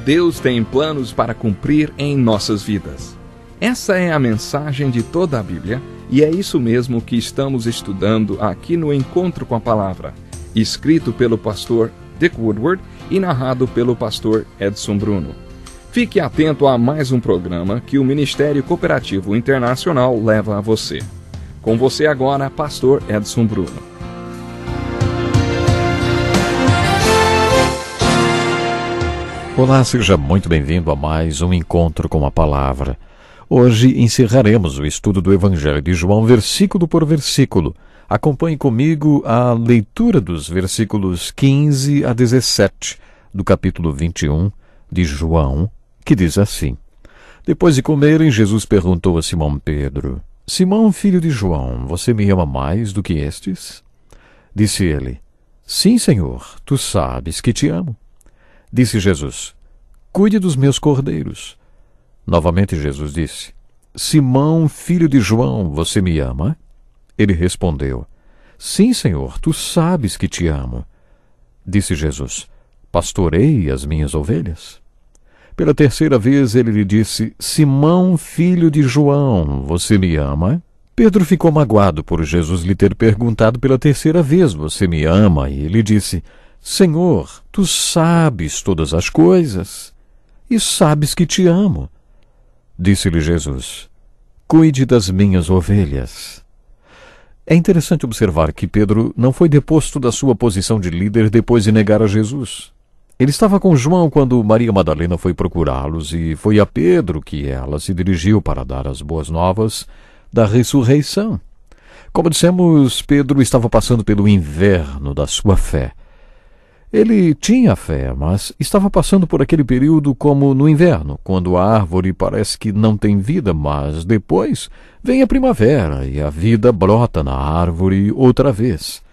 Deus tem planos para cumprir em nossas vidas. Essa é a mensagem de toda a Bíblia e é isso mesmo que estamos estudando aqui no Encontro com a Palavra, escrito pelo pastor Dick Woodward e narrado pelo pastor Edson Bruno. Fique atento a mais um programa que o Ministério Cooperativo Internacional leva a você. Com você agora, pastor Edson Bruno. Olá, seja muito bem-vindo a mais um Encontro com a Palavra. Hoje encerraremos o estudo do Evangelho de João, versículo por versículo. Acompanhe comigo a leitura dos versículos 15 a 17 do capítulo 21 de João, que diz assim: Depois de comerem, Jesus perguntou a Simão Pedro: Simão, filho de João, você me ama mais do que estes? Disse ele: Sim, Senhor, tu sabes que te amo. Disse Jesus: Cuide dos meus cordeiros. Novamente Jesus disse: Simão, filho de João, você me ama? Ele respondeu: Sim, Senhor, tu sabes que te amo. Disse Jesus: Pastorei as minhas ovelhas. Pela terceira vez ele lhe disse: Simão, filho de João, você me ama? Pedro ficou magoado por Jesus lhe ter perguntado pela terceira vez: Você me ama? E ele disse: Senhor, tu sabes todas as coisas e sabes que te amo. Disse-lhe Jesus: Cuide das minhas ovelhas. É interessante observar que Pedro não foi deposto da sua posição de líder depois de negar a Jesus. Ele estava com João quando Maria Madalena foi procurá-los e foi a Pedro que ela se dirigiu para dar as boas novas da ressurreição. Como dissemos, Pedro estava passando pelo inverno da sua fé. Ele tinha fé, mas estava passando por aquele período como no inverno, quando a árvore parece que não tem vida, mas depois vem a primavera e a vida brota na árvore outra vez.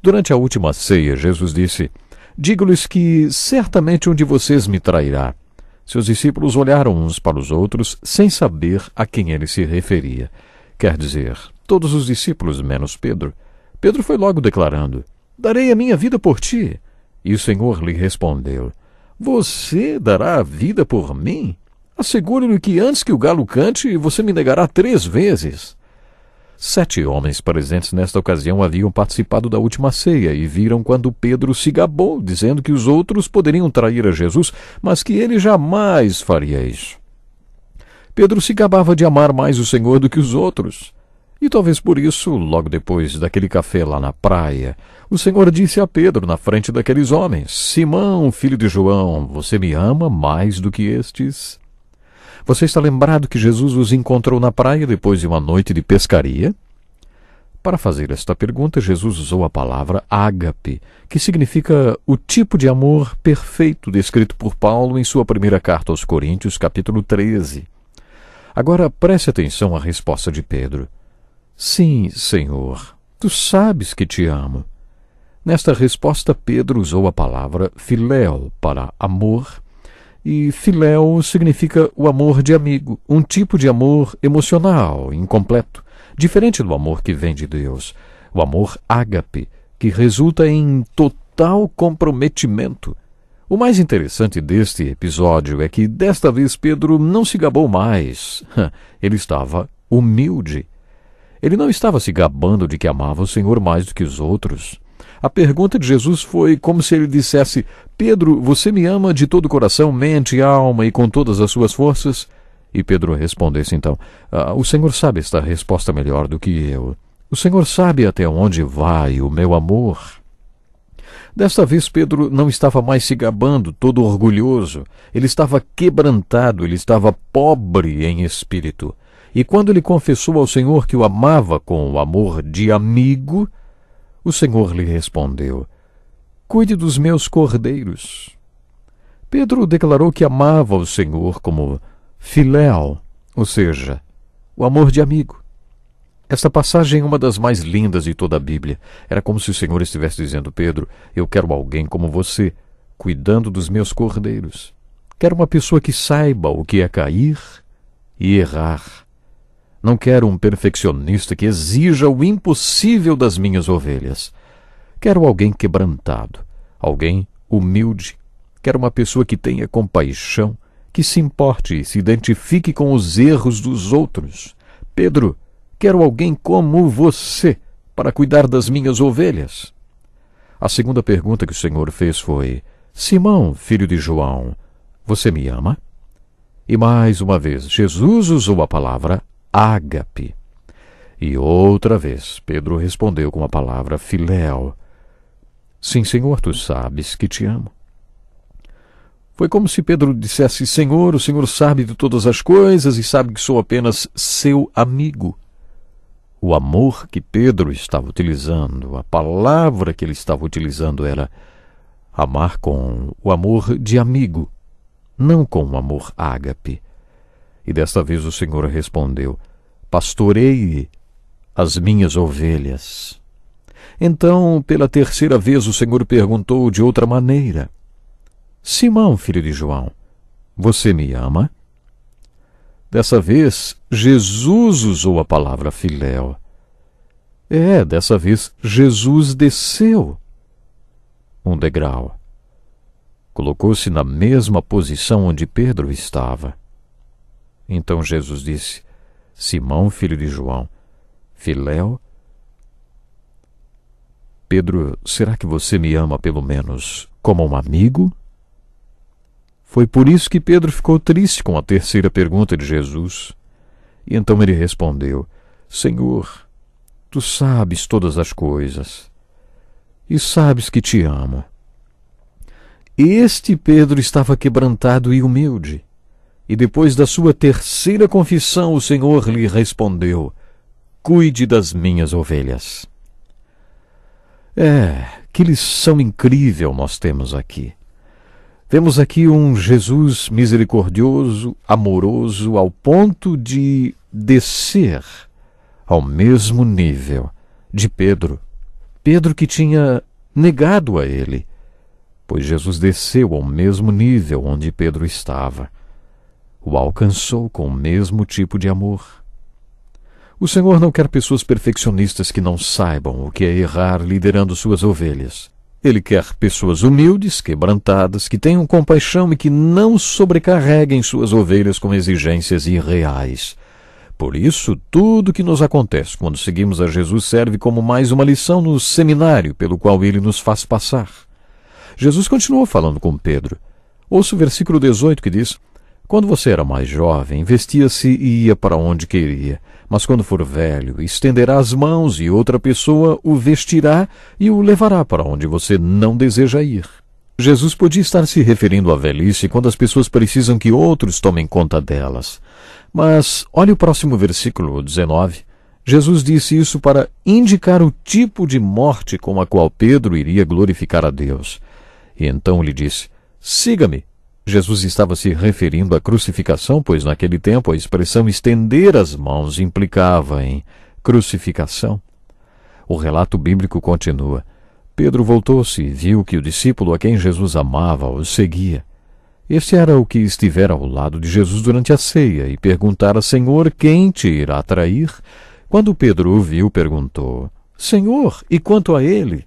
Durante a última ceia, Jesus disse: Digo-lhes que certamente um de vocês me trairá. Seus discípulos olharam uns para os outros sem saber a quem ele se referia. Quer dizer, todos os discípulos menos Pedro. Pedro foi logo declarando: Darei a minha vida por ti. E o Senhor lhe respondeu: Você dará a vida por mim? Asseguro-lhe que antes que o galo cante, você me negará 3 vezes. 7 homens presentes nesta ocasião haviam participado da última ceia e viram quando Pedro se gabou, dizendo que os outros poderiam trair a Jesus, mas que ele jamais faria isso. Pedro se gabava de amar mais o Senhor do que os outros. E talvez por isso, logo depois daquele café lá na praia, o Senhor disse a Pedro na frente daqueles homens: Simão, filho de João, você me ama mais do que estes? Você está lembrado que Jesus os encontrou na praia depois de uma noite de pescaria? Para fazer esta pergunta, Jesus usou a palavra ágape, que significa o tipo de amor perfeito descrito por Paulo em sua primeira carta aos Coríntios, capítulo 13. Agora preste atenção à resposta de Pedro. Sim, Senhor, tu sabes que te amo. Nesta resposta, Pedro usou a palavra filéu para amor, e filéu significa o amor de amigo, um tipo de amor emocional, incompleto, diferente do amor que vem de Deus, o amor ágape, que resulta em total comprometimento. O mais interessante deste episódio é que desta vez Pedro não se gabou mais, ele estava humilde. Ele não estava se gabando de que amava o Senhor mais do que os outros. A pergunta de Jesus foi como se ele dissesse: Pedro, você me ama de todo o coração, mente, alma e com todas as suas forças? E Pedro respondesse então: o Senhor sabe esta resposta melhor do que eu. O Senhor sabe até onde vai o meu amor. Desta vez Pedro não estava mais se gabando, todo orgulhoso. Ele estava quebrantado, ele estava pobre em espírito. E quando ele confessou ao Senhor que o amava com o amor de amigo, o Senhor lhe respondeu: Cuide dos meus cordeiros. Pedro declarou que amava o Senhor como filéu, ou seja, o amor de amigo. Esta passagem é uma das mais lindas de toda a Bíblia. Era como se o Senhor estivesse dizendo: Pedro, eu quero alguém como você, cuidando dos meus cordeiros. Quero uma pessoa que saiba o que é cair e errar. Não quero um perfeccionista que exija o impossível das minhas ovelhas. Quero alguém quebrantado, alguém humilde, Quero uma pessoa que tenha compaixão, que se importe e se identifique com os erros dos outros. Pedro, quero alguém como você para cuidar das minhas ovelhas. A segunda pergunta que o Senhor fez foi: Simão, filho de João, você me ama? E mais uma vez, Jesus usou a palavra ágape. E outra vez, Pedro respondeu com a palavra filéu. Sim, Senhor, tu sabes que te amo. Foi como se Pedro dissesse: Senhor, o Senhor sabe de todas as coisas e sabe que sou apenas seu amigo. O amor que Pedro estava utilizando, a palavra que ele estava utilizando era amar com o amor de amigo, não com o amor ágape. E desta vez o Senhor respondeu: pastoreie as minhas ovelhas. Então, pela terceira vez, o Senhor perguntou de outra maneira: Simão, filho de João, você me ama? Dessa vez, Jesus usou a palavra filéu. Dessa vez, Jesus desceu um degrau. Colocou-se na mesma posição onde Pedro estava. Então Jesus disse: Simão, filho de João, filéu, Pedro, será que você me ama pelo menos como um amigo? Foi por isso que Pedro ficou triste com a terceira pergunta de Jesus. E então ele respondeu: Senhor, tu sabes todas as coisas e sabes que te amo. Este Pedro estava quebrantado e humilde. E depois da sua terceira confissão, o Senhor lhe respondeu: cuide das minhas ovelhas. Que lição incrível nós temos aqui. Vemos aqui um Jesus misericordioso, amoroso, ao ponto de descer ao mesmo nível de Pedro. Pedro que tinha negado a ele, pois Jesus desceu ao mesmo nível onde Pedro estava. O alcançou com o mesmo tipo de amor. O Senhor não quer pessoas perfeccionistas que não saibam o que é errar liderando suas ovelhas. Ele quer pessoas humildes, quebrantadas, que tenham compaixão e que não sobrecarreguem suas ovelhas com exigências irreais. Por isso, tudo que nos acontece quando seguimos a Jesus serve como mais uma lição no seminário pelo qual ele nos faz passar. Jesus continuou falando com Pedro. Ouça o versículo 18 que diz: quando você era mais jovem, vestia-se e ia para onde queria. Mas quando for velho, estenderá as mãos e outra pessoa o vestirá e o levará para onde você não deseja ir. Jesus podia estar se referindo à velhice quando as pessoas precisam que outros tomem conta delas. Mas olhe o próximo versículo 19. Jesus disse isso para indicar o tipo de morte com a qual Pedro iria glorificar a Deus. E então lhe disse: siga-me. Jesus estava se referindo à crucificação, pois naquele tempo a expressão estender as mãos implicava em crucificação. O relato bíblico continua. Pedro voltou-se e viu que o discípulo a quem Jesus amava o seguia. Este era o que estivera ao lado de Jesus durante a ceia e perguntara: Senhor, quem te irá trair? Quando Pedro o viu, perguntou: Senhor, e quanto a ele?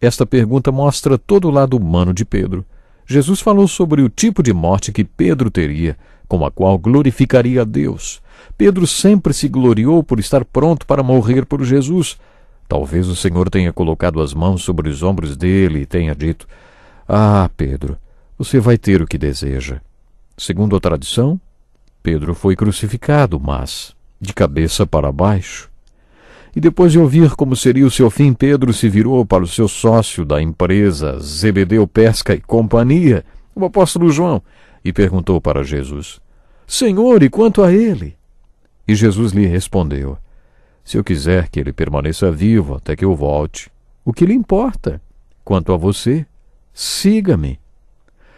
Esta pergunta mostra todo o lado humano de Pedro. Jesus falou sobre o tipo de morte que Pedro teria, com a qual glorificaria a Deus. Pedro sempre se gloriou por estar pronto para morrer por Jesus. Talvez o Senhor tenha colocado as mãos sobre os ombros dele e tenha dito: Pedro, você vai ter o que deseja. Segundo a tradição, Pedro foi crucificado, mas de cabeça para baixo. E depois de ouvir como seria o seu fim, Pedro se virou para o seu sócio da empresa, Zebedeu Pesca e Companhia, o apóstolo João, e perguntou para Jesus: Senhor, e quanto a ele? E Jesus lhe respondeu: se eu quiser que ele permaneça vivo até que eu volte, o que lhe importa? Quanto a você, siga-me.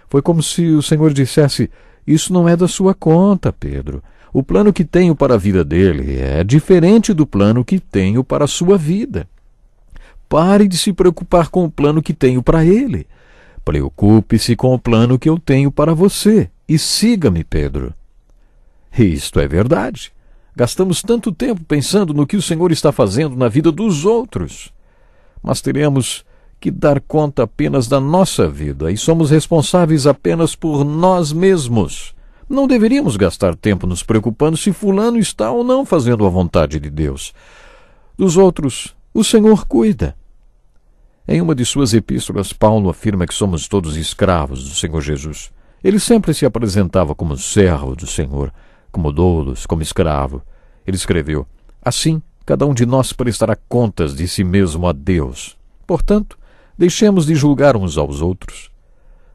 Foi como se o Senhor dissesse: isso não é da sua conta, Pedro. O plano que tenho para a vida dele é diferente do plano que tenho para a sua vida. Pare de se preocupar com o plano que tenho para ele. Preocupe-se com o plano que eu tenho para você e siga-me, Pedro. E isto é verdade. Gastamos tanto tempo pensando no que o Senhor está fazendo na vida dos outros. Mas teremos que dar conta apenas da nossa vida e somos responsáveis apenas por nós mesmos. Não deveríamos gastar tempo nos preocupando se fulano está ou não fazendo a vontade de Deus. Dos outros, o Senhor cuida. Em uma de suas epístolas, Paulo afirma que somos todos escravos do Senhor Jesus. Ele sempre se apresentava como servo do Senhor, como doulos, como escravo. Ele escreveu: assim, cada um de nós prestará contas de si mesmo a Deus. Portanto, deixemos de julgar uns aos outros.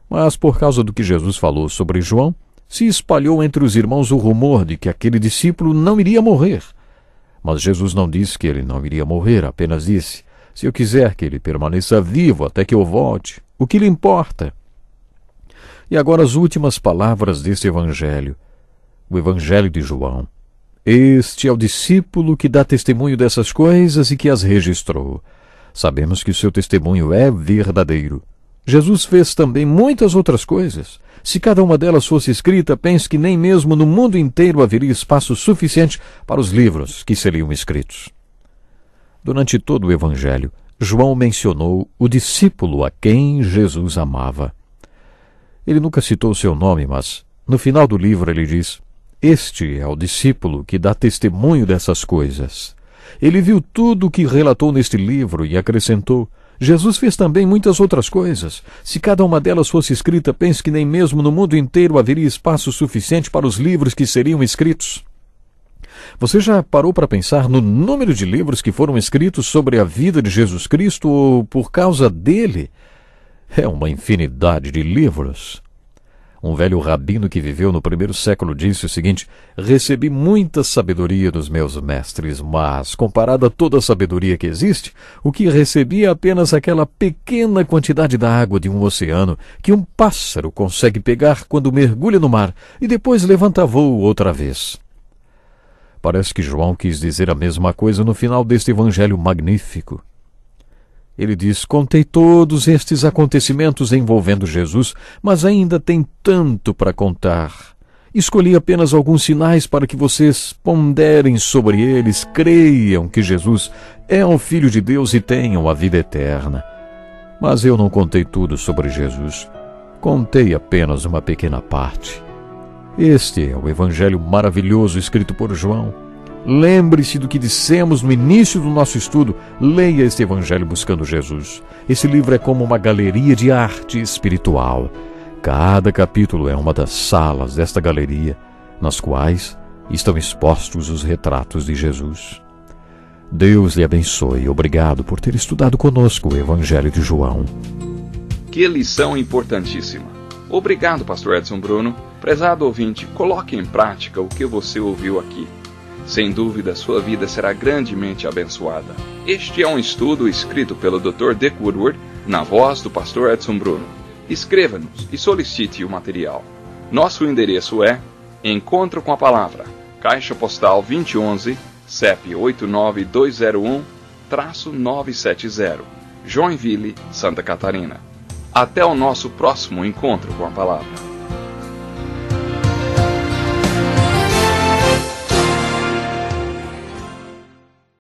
Mas, por causa do que Jesus falou sobre João, se espalhou entre os irmãos o rumor de que aquele discípulo não iria morrer. Mas Jesus não disse que ele não iria morrer, apenas disse: se eu quiser que ele permaneça vivo até que eu volte, o que lhe importa? E agora as últimas palavras deste Evangelho, o Evangelho de João. Este é o discípulo que dá testemunho dessas coisas e que as registrou. Sabemos que o seu testemunho é verdadeiro. Jesus fez também muitas outras coisas. Se cada uma delas fosse escrita, penso que nem mesmo no mundo inteiro haveria espaço suficiente para os livros que seriam escritos. Durante todo o Evangelho, João mencionou o discípulo a quem Jesus amava. Ele nunca citou seu nome, mas no final do livro ele diz: este é o discípulo que dá testemunho dessas coisas. Ele viu tudo o que relatou neste livro e acrescentou: Jesus fez também muitas outras coisas. Se cada uma delas fosse escrita, penso que nem mesmo no mundo inteiro haveria espaço suficiente para os livros que seriam escritos. Você já parou para pensar no número de livros que foram escritos sobre a vida de Jesus Cristo ou por causa dele? É uma infinidade de livros. Um velho rabino que viveu no primeiro século disse o seguinte: recebi muita sabedoria dos meus mestres, mas, comparada a toda a sabedoria que existe, o que recebi é apenas aquela pequena quantidade da água de um oceano que um pássaro consegue pegar quando mergulha no mar e depois levanta voo outra vez. Parece que João quis dizer a mesma coisa no final deste evangelho magnífico. Ele diz: contei todos estes acontecimentos envolvendo Jesus, mas ainda tem tanto para contar. Escolhi apenas alguns sinais para que vocês ponderem sobre eles, creiam que Jesus é o Filho de Deus e tenham a vida eterna. Mas eu não contei tudo sobre Jesus. Contei apenas uma pequena parte. Este é o evangelho maravilhoso escrito por João. Lembre-se do que dissemos no início do nosso estudo. Leia este evangelho buscando Jesus. Esse livro é como uma galeria de arte espiritual. Cada capítulo é uma das salas desta galeria, nas quais estão expostos os retratos de Jesus. Deus lhe abençoe. Obrigado por ter estudado conosco o Evangelho de João. Que lição importantíssima. Obrigado, Pastor Edson Bruno. Prezado ouvinte, coloque em prática o que você ouviu aqui. Sem dúvida, sua vida será grandemente abençoada. Este é um estudo escrito pelo Dr. Dick Woodward, na voz do Pastor Edson Bruno. Escreva-nos e solicite o material. Nosso endereço é Encontro com a Palavra, Caixa Postal 2011, CEP 89201-970, Joinville, Santa Catarina. Até o nosso próximo Encontro com a Palavra.